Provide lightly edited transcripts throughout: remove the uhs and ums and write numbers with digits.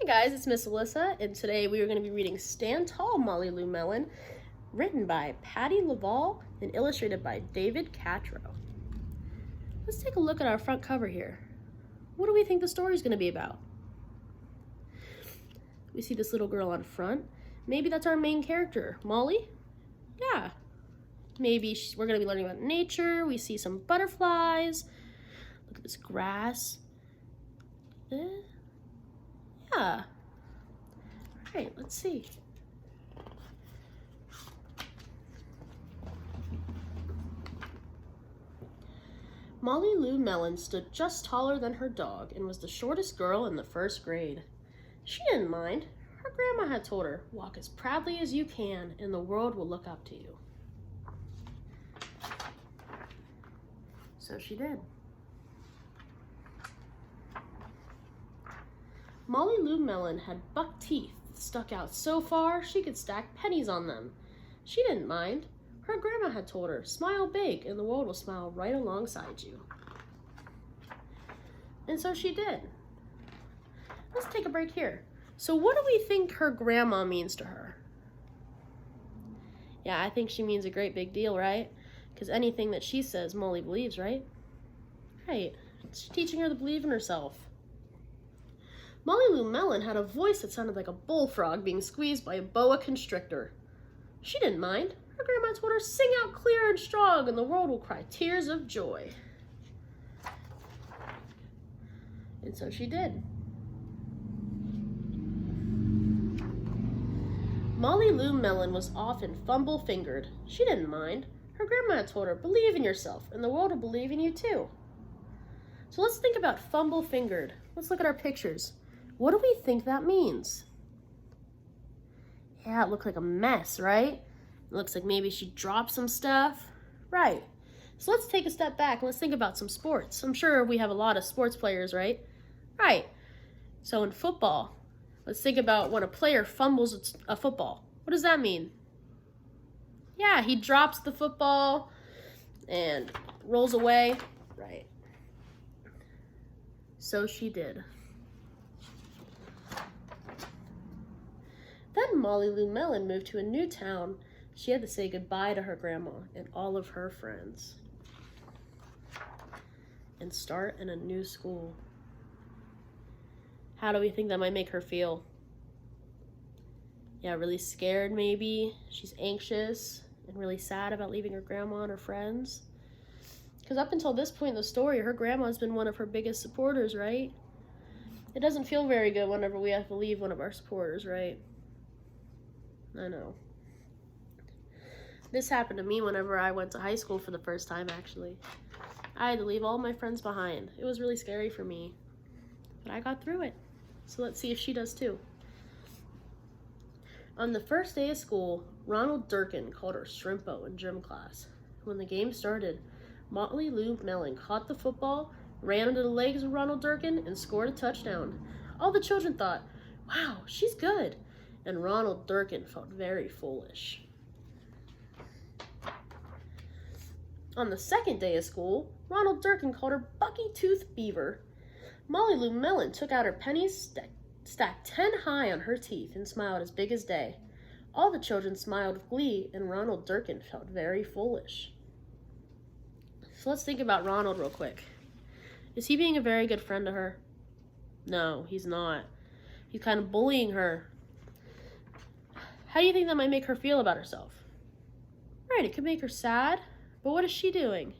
Hi guys, it's Miss Alyssa, and today we are going to be reading Stand Tall, Molly Lou Melon, written by Patty Lowell and illustrated by David Catrow. Let's take a look at our front cover here. What do we think the story is going to be about? We see this little girl on front. Maybe that's our main character, Molly? Yeah. Maybe we're going to be learning about nature. We see some butterflies. Look at this grass. Yeah. All right, let's see. Molly Lou Melon stood just taller than her dog and was the shortest girl in the first grade. She didn't mind. Her grandma had told her, "Walk as proudly as you can, and the world will look up to you." So she did. Molly Lou Melon had buck teeth that stuck out so far she could stack pennies on them. She didn't mind. Her grandma had told her, "Smile big and the world will smile right alongside you." And so she did. Let's take a break here. So what do we think her grandma means to her? Yeah, I think she means a great big deal, right? Because anything that she says, Molly believes, right? Right. She's teaching her to believe in herself. Molly Lou Melon had a voice that sounded like a bullfrog being squeezed by a boa constrictor. She didn't mind. Her grandma told her, "Sing out clear and strong and the world will cry tears of joy." And so she did. Molly Lou Melon was often fumble-fingered. She didn't mind. Her grandma had told her, "Believe in yourself and the world will believe in you too." So let's think about fumble-fingered. Let's look at our pictures. What do we think that means? Yeah, it looks like a mess, right? It looks like maybe she dropped some stuff. Right. So let's take a step back and let's think about some sports. I'm sure we have a lot of sports players, right? Right. So in football, let's think about when a player fumbles a football. What does that mean? Yeah, he drops the football and rolls away. Right. So she did. Then Molly Lou Melon moved to a new town. She had to say goodbye to her grandma and all of her friends and start in a new school. How do we think that might make her feel? Yeah, really scared maybe. She's anxious and really sad about leaving her grandma and her friends. Because up until this point in the story, her grandma's been one of her biggest supporters, right? It doesn't feel very good whenever we have to leave one of our supporters, right? I know. This happened to me whenever I went to high school for the first time, actually. I had to leave all my friends behind. It was really scary for me, but I got through it. So let's see if she does too. On the first day of school, Ronald Durkin called her Shrimpo in gym class. When the game started, Molly Lou Melon caught the football, ran under the legs of Ronald Durkin, and scored a touchdown. All the children thought, "Wow, she's good." And Ronald Durkin felt very foolish. On the second day of school, Ronald Durkin called her Bucky-Toothed Beaver. Molly Lou Melon took out her pennies, stacked 10 high on her teeth, and smiled as big as day. All the children smiled with glee, and Ronald Durkin felt very foolish. So let's think about Ronald real quick. Is he being a very good friend to her? No, he's not. He's kind of bullying her. How do you think that might make her feel about herself? Right, it could make her sad, but what is she doing?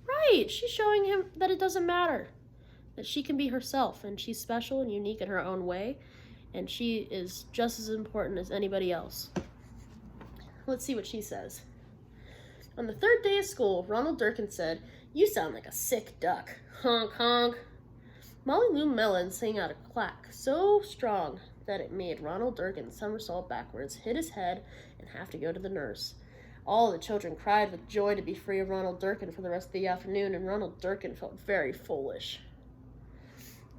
Right, she's showing him that it doesn't matter, that she can be herself, and she's special and unique in her own way, and she is just as important as anybody else. Let's see what she says. On the third day of school, Ronald Durkin said, "You sound like a sick duck. Honk, honk." Molly Lou Melon sang out a clack so strong that it made Ronald Durkin somersault backwards, hit his head, and have to go to the nurse. All the children cried with joy to be free of Ronald Durkin for the rest of the afternoon, and Ronald Durkin felt very foolish.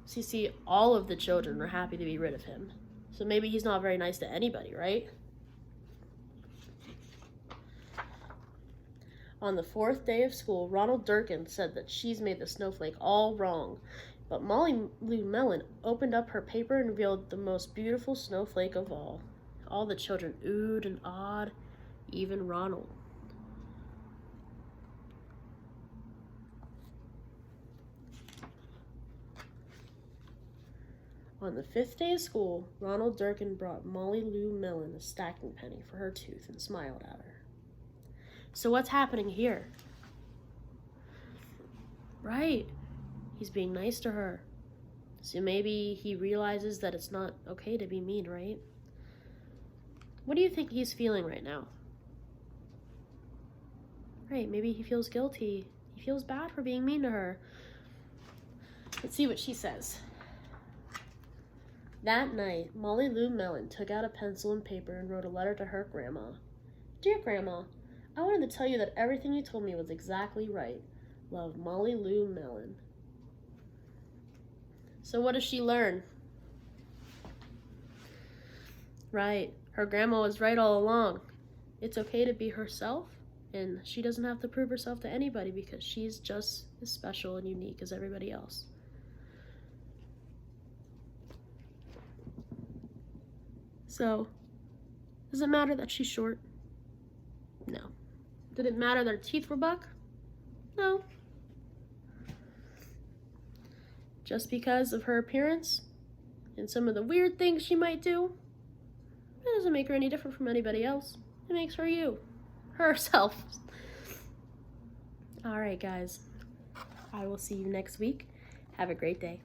So you see, all of the children were happy to be rid of him. So maybe he's not very nice to anybody, right? On the fourth day of school, Ronald Durkin said that she's made the snowflake all wrong. But Molly Lou Melon opened up her paper and revealed the most beautiful snowflake of all. All the children oohed and awed, even Ronald. On the 5th day of school, Ronald Durkin brought Molly Lou Melon a stacking penny for her tooth and smiled at her. So what's happening here? Right. He's being nice to her. So maybe he realizes that it's not okay to be mean, right? What do you think he's feeling right now? Right, maybe he feels guilty. He feels bad for being mean to her. Let's see what she says. That night, Molly Lou Melon took out a pencil and paper and wrote a letter to her grandma. Dear Grandma, I wanted to tell you that everything you told me was exactly right. Love, Molly Lou Melon. So what does she learn? Right, her grandma was right all along. It's okay to be herself, and she doesn't have to prove herself to anybody because she's just as special and unique as everybody else. So, does it matter that she's short? No. Did it matter that her teeth were buck? No. Just because of her appearance and some of the weird things she might do, it doesn't make her any different from anybody else. It makes her you, herself. All right, guys. I will see you next week. Have a great day.